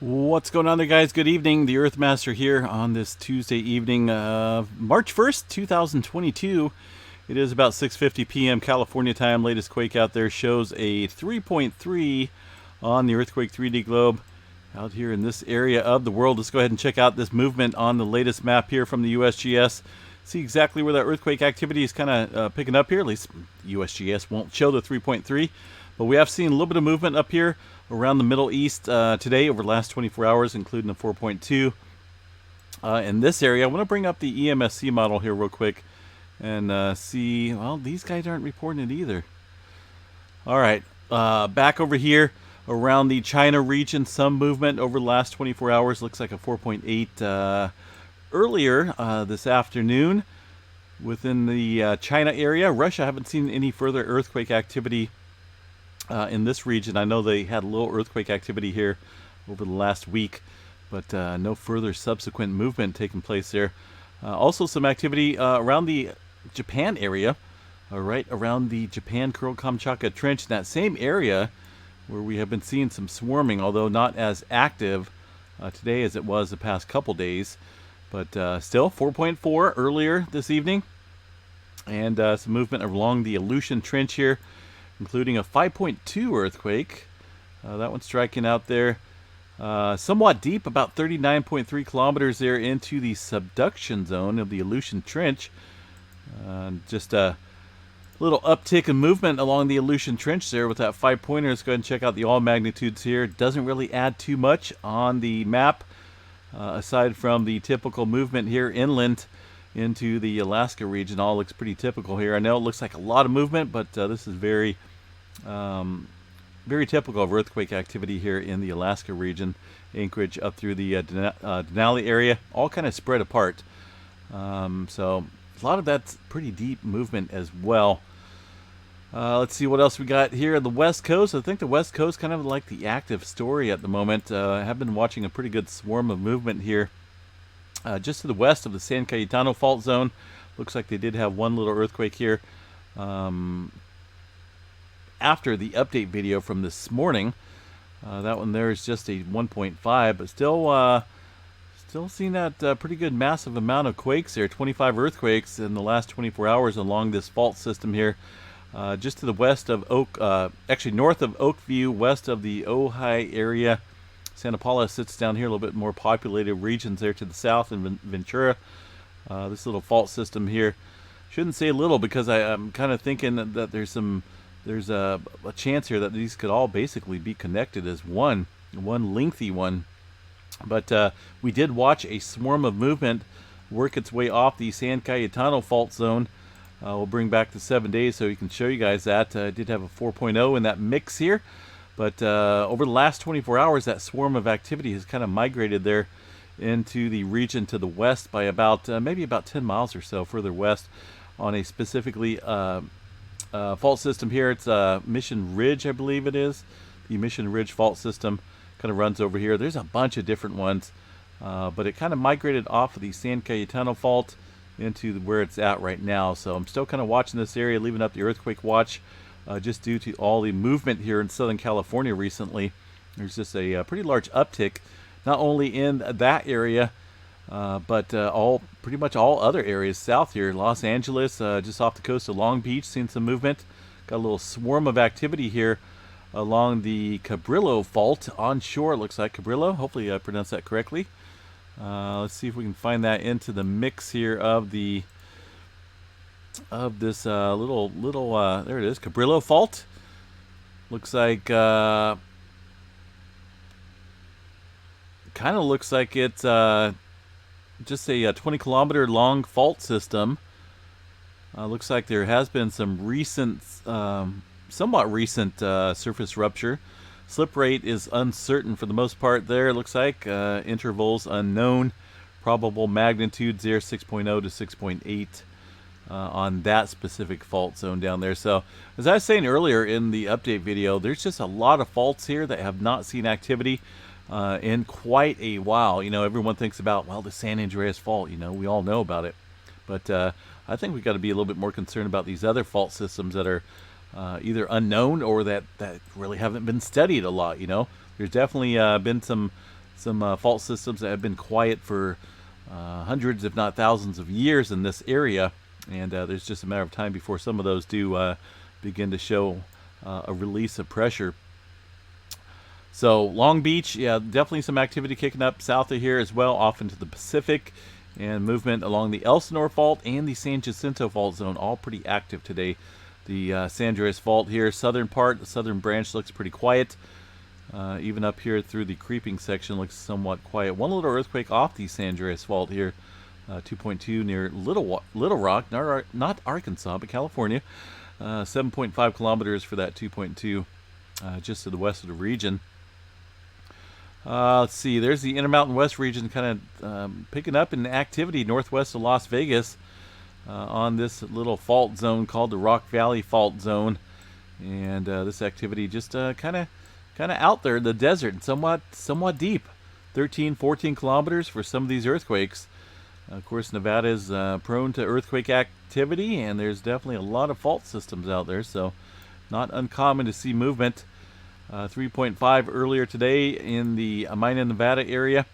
What's going on there, guys? Good evening. The Earthmaster here on this Tuesday evening, March 1st, 2022. It is about 6:50 p.m. California time. Latest quake out there shows a 3.3 on the Earthquake 3D globe out here in this area of the world. Let's go ahead and check out this movement on the latest map here from the USGS. See exactly where that earthquake activity is kind of picking up here. At least USGS won't show the 3.3. But we have seen a little bit of movement up here around the Middle East today over the last 24 hours, including the 4.2. In this area, I want to bring up the EMSC model here real quick and see, well, these guys aren't reporting it either. All right, back over here around the China region, some movement over the last 24 hours. Looks like a 4.8 earlier this afternoon within the China area. Russia, haven't seen any further earthquake activity in this region. I know they had a little earthquake activity here over the last week, but no further subsequent movement taking place there. Also some activity around the Japan area, right around the Japan Kuril-Kamchatka Trench, in that same area where we have been seeing some swarming, although not as active today as it was the past couple days. But still 4.4 earlier this evening, and some movement along the Aleutian Trench here, including a 5.2 earthquake. That one striking out there somewhat deep, about 39.3 kilometers there into the subduction zone of the Aleutian Trench. Just a little uptick in movement along the Aleutian Trench there with that 5-pointer. Let's go ahead and check out the all magnitudes here. Doesn't really add too much on the map, aside from the typical movement here inland into the Alaska region. All looks pretty typical here. I know it looks like a lot of movement, but this is very typical of earthquake activity here in the Alaska region. Anchorage up through the Denali area, all kind of spread apart. So a lot of that's pretty deep movement as well. Let's see what else we got here on the West Coast. I think the West Coast kind of like the active story at the moment. I have been watching a pretty good swarm of movement here. Just to the west of the San Cayetano fault zone. Looks like they did have one little earthquake here after the update video from this morning. That one there is just a 1.5, but still seeing that pretty good massive amount of quakes there. 25 earthquakes in the last 24 hours along this fault system here. Just to the west of actually north of Oakview, west of the Ojai area. Santa Paula sits down here, a little bit more populated regions there to the south in Ventura. This little fault system here, shouldn't say little because I'm kind of thinking that there's a chance here that these could all basically be connected as one lengthy one. But we did watch a swarm of movement work its way off the San Cayetano fault zone. We'll bring back the 7 days so we can show you guys that. I did have a 4.0 in that mix here. But over the last 24 hours, that swarm of activity has kind of migrated there into the region to the west by about maybe about 10 miles or so further west on a specifically fault system here. It's Mission Ridge, I believe it is. The Mission Ridge fault system kind of runs over here. There's a bunch of different ones, but it kind of migrated off of the San Cayetano fault into where it's at right now. So I'm still kind of watching this area, leaving up the earthquake watch. Just due to all the movement here in Southern California recently. There's just a pretty large uptick, not only in that area, but pretty much all other areas south here. Los Angeles, just off the coast of Long Beach, seeing some movement. Got a little swarm of activity here along the Cabrillo fault onshore. It looks like Cabrillo. Hopefully I pronounced that correctly. Let's see if we can find that into the mix here of this little there it is, Cabrillo fault. Looks like kind of looks like it's just a 20-kilometer long fault system. Looks like there has been some recent somewhat recent surface rupture. Slip rate is uncertain for the most part there. It looks like intervals unknown. Probable magnitudes there 6.0 to 6.8 on that specific fault zone down there. So as I was saying earlier in the update video, there's just a lot of faults here that have not seen activity in quite a while. You know, everyone thinks about, well, the San Andreas fault, you know, we all know about it. But I think we've got to be a little bit more concerned about these other fault systems that are either unknown or that really haven't been studied a lot. You know, there's definitely been some some fault systems that have been quiet for hundreds, if not thousands, of years in this area, and there's just a matter of time before some of those do begin to show a release of pressure. So Long Beach, yeah, definitely some activity kicking up south of here as well, off into the Pacific, and movement along the Elsinore Fault and the San Jacinto Fault Zone, all pretty active today. The San Andreas Fault here, southern part, the southern branch looks pretty quiet. Even up here through the creeping section looks somewhat quiet. One little earthquake off the San Andreas Fault here, 2.2 near Little Rock, not Arkansas, but California. 7.5 kilometers for that 2.2, just to the west of the region. Let's see, there's the Intermountain West region kind of picking up in activity northwest of Las Vegas on this little fault zone called the Rock Valley Fault Zone. And this activity just kind of out there in the desert and somewhat deep. 13, 14 kilometers for some of these earthquakes. Of course, Nevada is prone to earthquake activity, and there's definitely a lot of fault systems out there, so not uncommon to see movement. 3.5 earlier today in the Mina, Nevada area,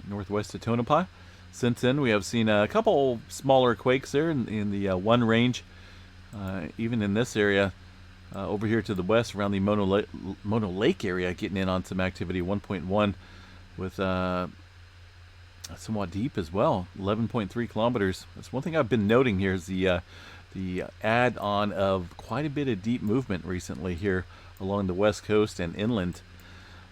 northwest of Tonopah. Since then, we have seen a couple smaller quakes there in the 1 range. Even in this area, over here to the west, around the Mono Lake area, getting in on some activity. 1.1 with somewhat deep as well, 11.3 kilometers. That's one thing I've been noting here is the add-on of quite a bit of deep movement recently here along the west coast and inland.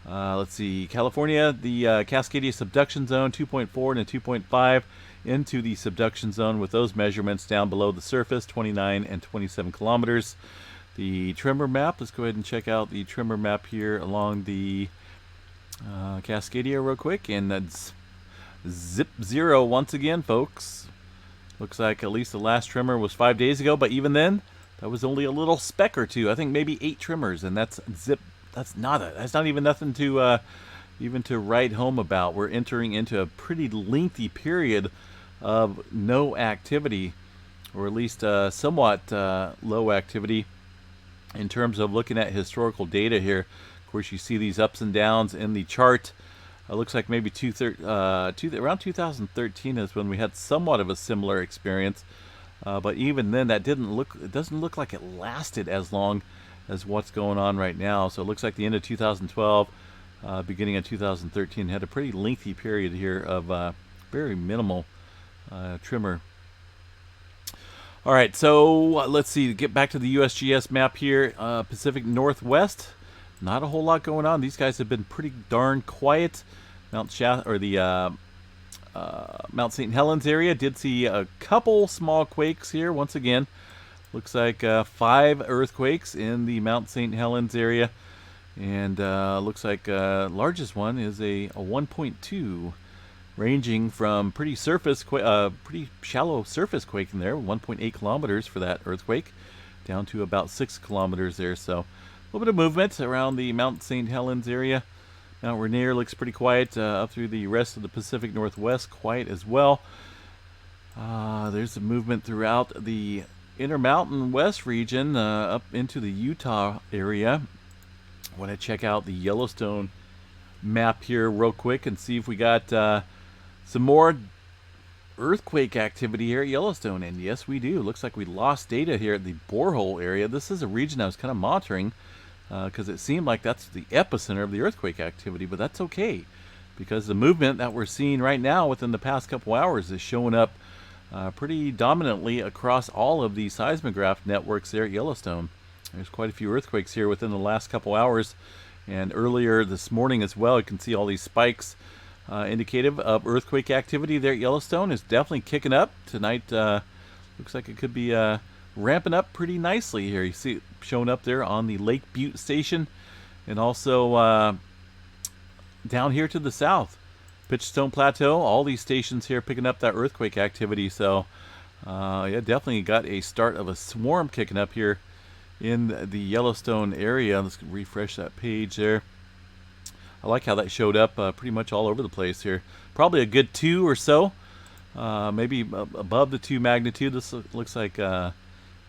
Let's see, California, the Cascadia subduction zone, 2.4 and a 2.5 into the subduction zone with those measurements down below the surface, 29 and 27 kilometers. The tremor map, let's go ahead and check out the tremor map here along the Cascadia real quick, and that's zip zero once again, folks. Looks like at least the last tremor was 5 days ago, but even then, that was only a little speck or two. I think maybe 8 tremors, and that's zip. That's nada. That's not even nothing to even to write home about. We're entering into a pretty lengthy period of no activity, or at least somewhat low activity in terms of looking at historical data here. Of course, you see these ups and downs in the chart. It looks like maybe around 2013 is when we had somewhat of a similar experience. But even then, it doesn't look like it lasted as long as what's going on right now. So it looks like the end of 2012, beginning of 2013, had a pretty lengthy period here of very minimal tremor. All right, so let's see. Get back to the USGS map here. Pacific Northwest, not a whole lot going on. These guys have been pretty darn quiet. Mount St. Helens area did see a couple small quakes here. Once again, looks like 5 earthquakes in the Mount St. Helens area, and looks like largest one is a 1.2, ranging from pretty shallow surface quake in there, 1.8 kilometers for that earthquake, down to about 6 kilometers there. So a little bit of movement around the Mount St. Helens area. Mount Rainier looks pretty quiet. Up through the rest of the Pacific Northwest, quiet as well. There's a movement throughout the Intermountain West region, up into the Utah area. I want to check out the Yellowstone map here real quick and see if we got some more earthquake activity here at Yellowstone. And yes, we do. Looks like we lost data here at the borehole area. This is a region I was kind of monitoring, because it seemed like that's the epicenter of the earthquake activity, but that's okay, because the movement that we're seeing right now within the past couple hours is showing up pretty dominantly across all of the seismograph networks there at Yellowstone. There's quite a few earthquakes here within the last couple hours, and earlier this morning as well. You can see all these spikes indicative of earthquake activity there at Yellowstone is definitely kicking up tonight. Looks like it could be ramping up pretty nicely here. You see it showing up there on the Lake Butte station, and also down here to the south, Pitchstone Plateau. All these stations here picking up that earthquake activity. So yeah, definitely got a start of a swarm kicking up here in the Yellowstone area. Let's refresh that page there. I like how that showed up pretty much all over the place here. Probably a good 2 or so, maybe above the 2 magnitude. This looks like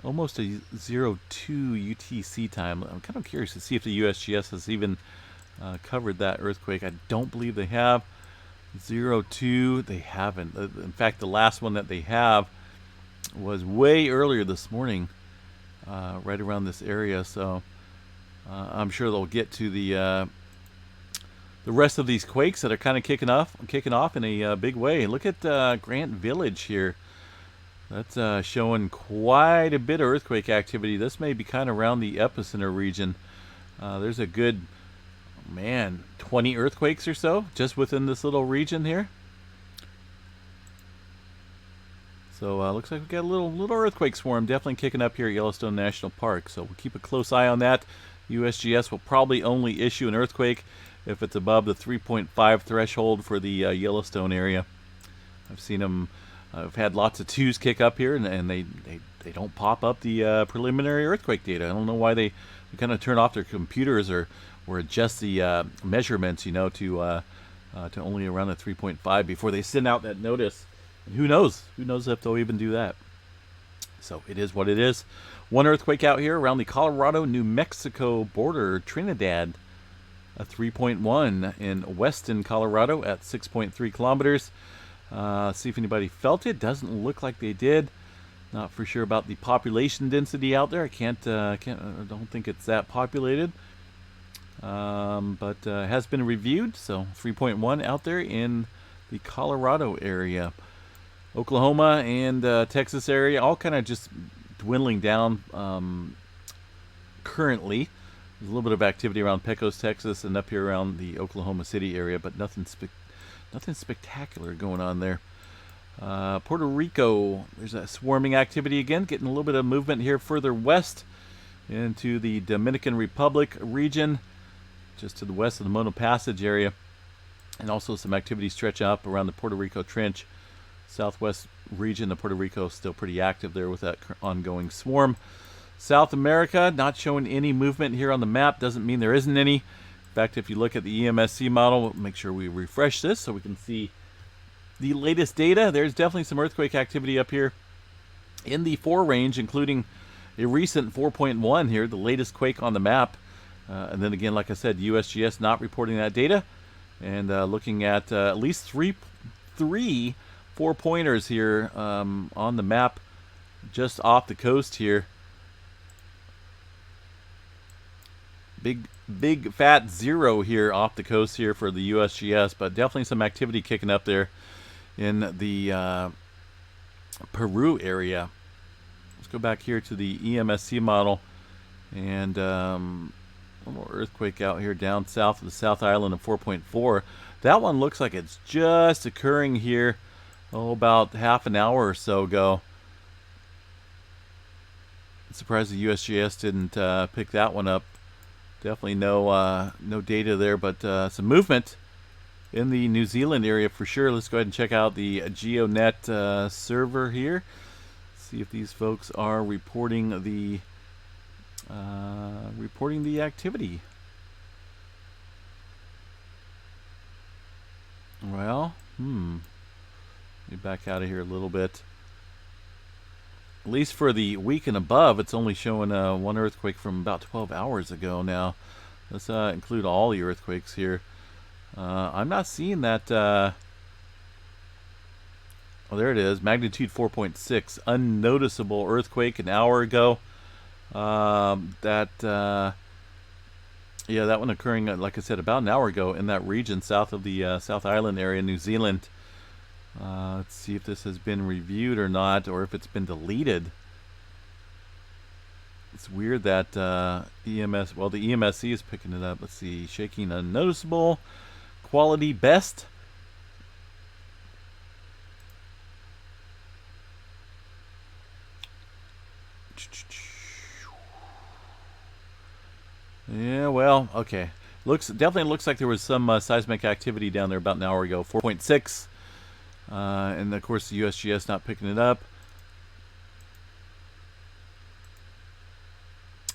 almost a 02 UTC time. I'm kind of curious to see if the USGS has even covered that earthquake. I don't believe they have. 02, they haven't. In fact, the last one that they have was way earlier this morning, right around this area. So I'm sure they'll get to the rest of these quakes that are kind of kicking off in a big way. Look at Grant Village here. That's showing quite a bit of earthquake activity. This may be kind of around the epicenter region. There's a good, 20 earthquakes or so just within this little region here. So looks like we got a little earthquake swarm definitely kicking up here at Yellowstone National Park. So we'll keep a close eye on that. USGS will probably only issue an earthquake if it's above the 3.5 threshold for the Yellowstone area. I've seen them. I've had lots of 2s kick up here, and they don't pop up the preliminary earthquake data. I don't know why they kind of turn off their computers or adjust the measurements, to only around the 3.5 before they send out that notice. And who knows? Who knows if they'll even do that? So it is what it is. One earthquake out here around the Colorado-New Mexico border, Trinidad. A 3.1 in Weston, Colorado at 6.3 kilometers. See if anybody felt it. Doesn't look like they did. Not for sure about the population density out there. I don't think it's that populated. But has been reviewed. So 3.1 out there in the Colorado area. Oklahoma and Texas area all kind of just dwindling down currently. There's a little bit of activity around Pecos, Texas, and up here around the Oklahoma City area, but nothing spectacular going on there. Puerto Rico, there's a swarming activity again, getting a little bit of movement here further west into the Dominican Republic region, just to the west of the Mono Passage area, and also some activity stretching up around the Puerto Rico Trench. Southwest region of Puerto Rico is still pretty active there with that ongoing swarm. South America, not showing any movement here on the map. Doesn't mean there isn't any. In fact, if you look at the EMSC model, make sure we refresh this so we can see the latest data. There's definitely some earthquake activity up here in the 4 range, including a recent 4.1 here, the latest quake on the map. And then again, like I said, USGS not reporting that data. And looking at least three 4-pointers here on the map just off the coast here. Big fat 0 here off the coast here for the USGS, but definitely some activity kicking up there in the Peru area. Let's go back here to the EMSC model, and one more earthquake out here down south of the South Island of 4.4. That one looks like it's just occurring here, about half an hour or so ago. I'm surprised the USGS didn't pick that one up. Definitely no data there, but some movement in the New Zealand area for sure. Let's go ahead and check out the GeoNet server here. See if these folks are reporting the activity. Well, let me back out of here a little bit. At least for the week and above, it's only showing one earthquake from about 12 hours ago now. Let's include all the earthquakes here. I'm not seeing that. Oh, there it is. Magnitude 4.6. Unnoticeable earthquake an hour ago. Yeah, that one occurring, like I said, about an hour ago in that region south of the South Island area, New Zealand. Let's see if this has been reviewed or not, or if it's been deleted. It's weird that the EMSC is picking it up. Let's see, shaking unnoticeable, quality best. Yeah, well, okay. Definitely looks like there was some seismic activity down there about an hour ago. 4.6. And of course the USGS not picking it up,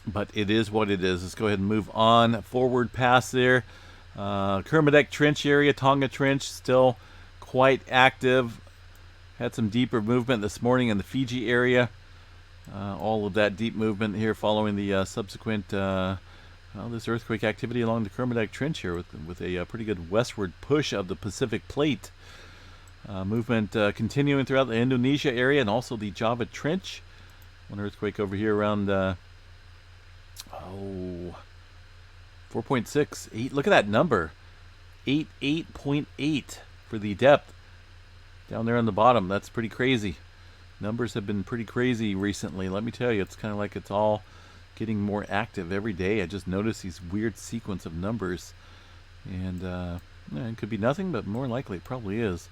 but it is what it is. Let's go ahead and move on forward past there. Kermadec Trench area, Tonga Trench, still quite active. Had some deeper movement this morning in the Fiji area. All of that deep movement here following the subsequent Well, this earthquake activity along the Kermadec Trench here with a pretty good westward push of the Pacific Plate. Movement continuing throughout the Indonesia area and also the Java Trench. One earthquake over here around 4.6. Look at that number. 8.8 for the depth. Down there on the bottom. That's pretty crazy. Numbers have been pretty crazy recently. Let me tell you, it's kind of like it's all getting more active every day. I just notice these weird sequence of numbers. And it could be nothing, but more likely it probably is.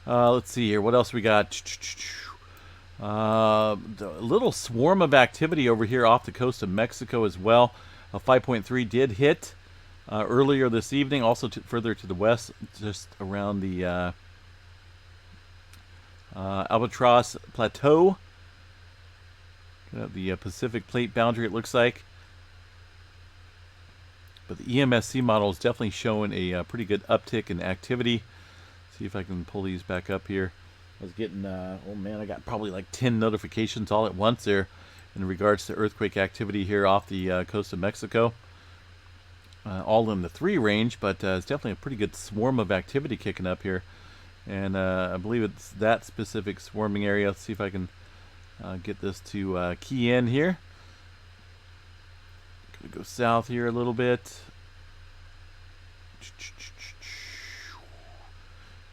Let's see here. What else we got? A little swarm of activity over here off the coast of Mexico as well. A 5.3 did hit earlier this evening. Also further to the west, just around the Albatross Plateau. The Pacific Plate boundary, it looks like. But the EMSC model is definitely showing a pretty good uptick in activity. See if I can pull these back up here. I was getting, oh man, I got probably like 10 notifications all at once there in regards to earthquake activity here off the coast of Mexico. All in the 3 range, but it's definitely a pretty good swarm of activity kicking up here. And I believe it's that specific swarming area. Let's see if I can get this to key in here. Gonna go south here a little bit.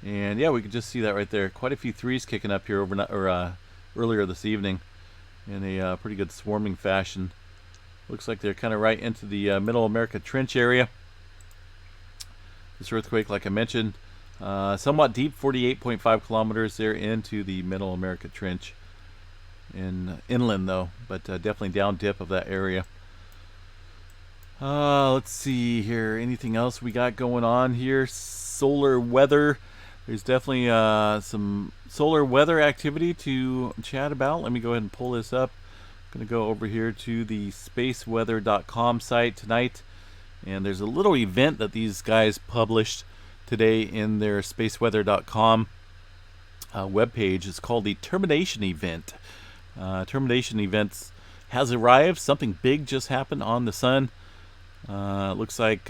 And yeah, we can just see that right there. Quite a few 3s kicking up here overnight or earlier this evening in a pretty good swarming fashion. Looks like they're kind of right into the Middle America Trench area. This earthquake, like I mentioned, somewhat deep, 48.5 kilometers there into the Middle America Trench. Inland though, but definitely down dip of that area. Let's see here. Anything else we got going on here? Solar weather. There's definitely some solar weather activity to chat about. Let me go ahead and pull this up. I'm going to go over here to the spaceweather.com site tonight. And there's a little event that these guys published today in their spaceweather.com webpage. It's called the Termination Event. Termination Events has arrived. Something big just happened on the sun. Looks like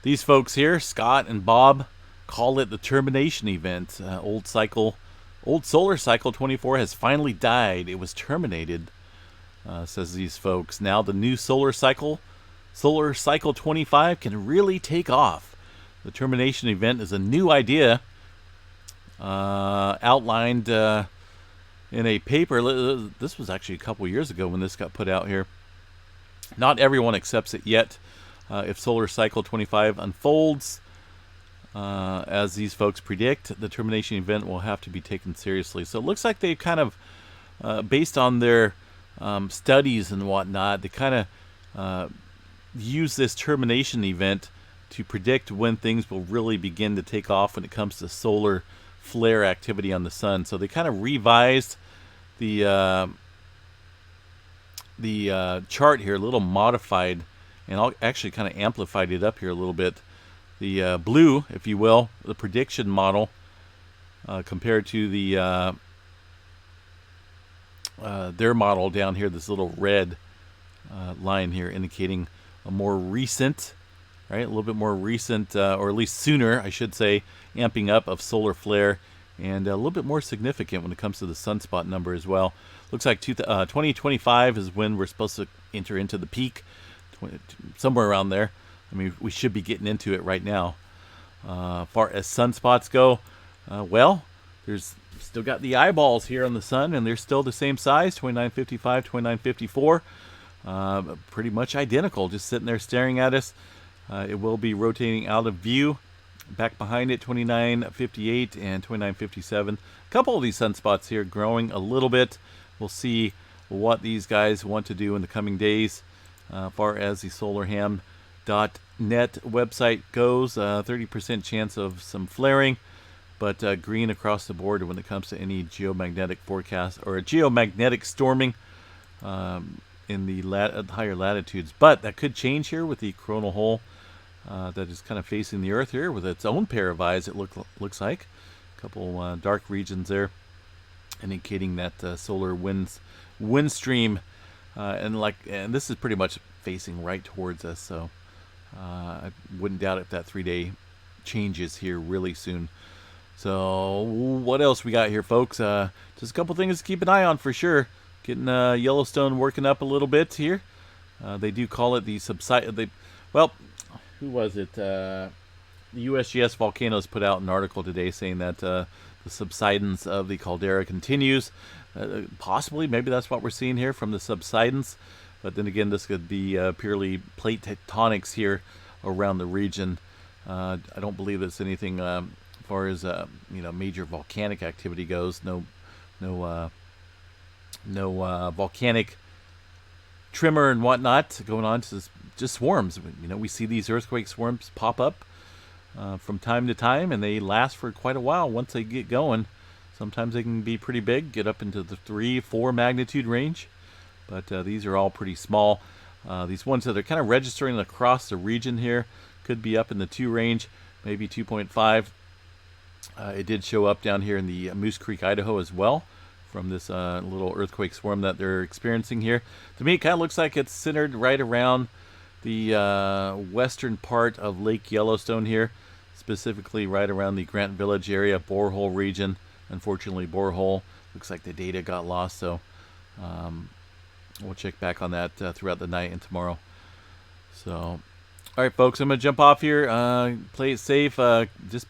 these folks here, Scott and Bob, call it the Termination Event. Old solar cycle 24 has finally died. It was terminated, says these folks. Now the new solar cycle 25, can really take off. The Termination Event is a new idea outlined in a paper. This was actually a couple years ago when this got put out here. Not everyone accepts it yet. If solar cycle 25 unfolds as these folks predict, the termination event will have to be taken seriously. So it looks like they've kind of, based on their studies and whatnot, they kind of use this termination event to predict when things will really begin to take off when it comes to solar flare activity on the sun. So they kind of revised the chart here, a little modified, and I'll actually kind of amplified it up here a little bit. The blue, if you will, the prediction model compared to the their model down here, this little red line here indicating a more recent, right, a little bit more recent, or at least sooner, I should say, amping up of solar flare, and a little bit more significant when it comes to the sunspot number as well. Looks like 2025 is when we're supposed to enter into the peak, somewhere around there. I mean, we should be getting into it right now. Far as sunspots go, well, there's still got the eyeballs here on the sun, and they're still the same size, 2955, 2954. Pretty much identical, just sitting there staring at us. It will be rotating out of view. Back behind it, 2958 and 2957. A couple of these sunspots here growing a little bit. We'll see what these guys want to do in the coming days. Far as the solarham.net website goes, 30% chance of some flaring, but green across the board when it comes to any geomagnetic forecast or geomagnetic storming in the higher latitudes. But that could change here with the coronal hole that is kind of facing the Earth here with its own pair of eyes. It looks like a couple dark regions there, indicating that solar wind stream, and this is pretty much facing right towards us. So I wouldn't doubt if that 3-day changes here really soon. So what else we got here, folks? Just a couple things to keep an eye on for sure. Getting Yellowstone working up a little bit here. They do call it the subside. Well, who was it? The USGS Volcanoes put out an article today saying that the subsidence of the caldera continues. Possibly, maybe that's what we're seeing here from the subsidence. But then again, this could be purely plate tectonics here around the region. I don't believe it's anything as far as major volcanic activity goes. No volcanic tremor and whatnot going on. Just swarms. We see these earthquake swarms pop up from time to time, and they last for quite a while once they get going. Sometimes they can be pretty big, get up into the 3-4 magnitude range, but these are all pretty small. These ones that are kind of registering across the region here could be up in the 2 range, maybe 2.5. It did show up down here in the Moose Creek, Idaho as well, from this little earthquake swarm that they're experiencing here. To me, it kind of looks like it's centered right around the western part of Lake Yellowstone here, specifically right around the Grant Village area, Borehole region. Unfortunately, Borehole, looks like the data got lost, so we'll check back on that throughout the night and tomorrow. So, all right, folks, I'm going to jump off here. Play it safe. Just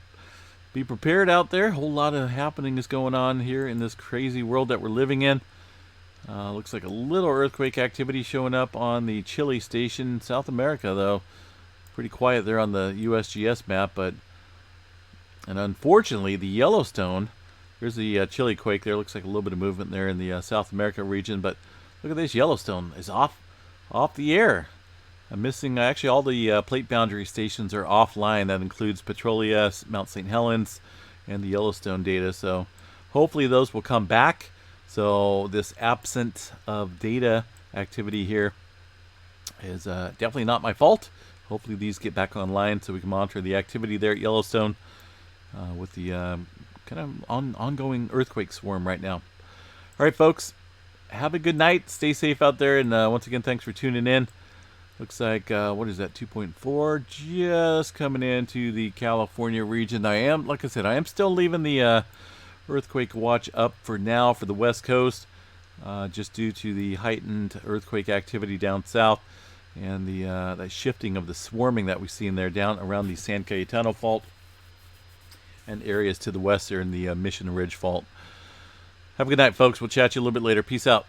be prepared out there. A whole lot of happening is going on here in this crazy world that we're living in. Looks like a little earthquake activity showing up on the Chile station. South America, though, pretty quiet there on the USGS map. And unfortunately, the Yellowstone, here's the Chile quake there. Looks like a little bit of movement there in the South America region. But look at this, Yellowstone is off the air. I'm missing, actually, all the plate boundary stations are offline. That includes Petrolia, Mount St. Helens, and the Yellowstone data. So hopefully those will come back. So this absence of data activity here is definitely not my fault. Hopefully these get back online so we can monitor the activity there at Yellowstone with the kind of ongoing earthquake swarm right now. All right, folks, have a good night. Stay safe out there. And once again, thanks for tuning in. Looks like, what is that, 2.4? Just coming into the California region. Like I said, I am still leaving the earthquake watch up for now for the West Coast, just due to the heightened earthquake activity down south and the shifting of the swarming that we see in there down around the San Cayetano Fault and areas to the west there in the Mission Ridge Fault. Have a good night, folks. We'll chat you a little bit later. Peace out.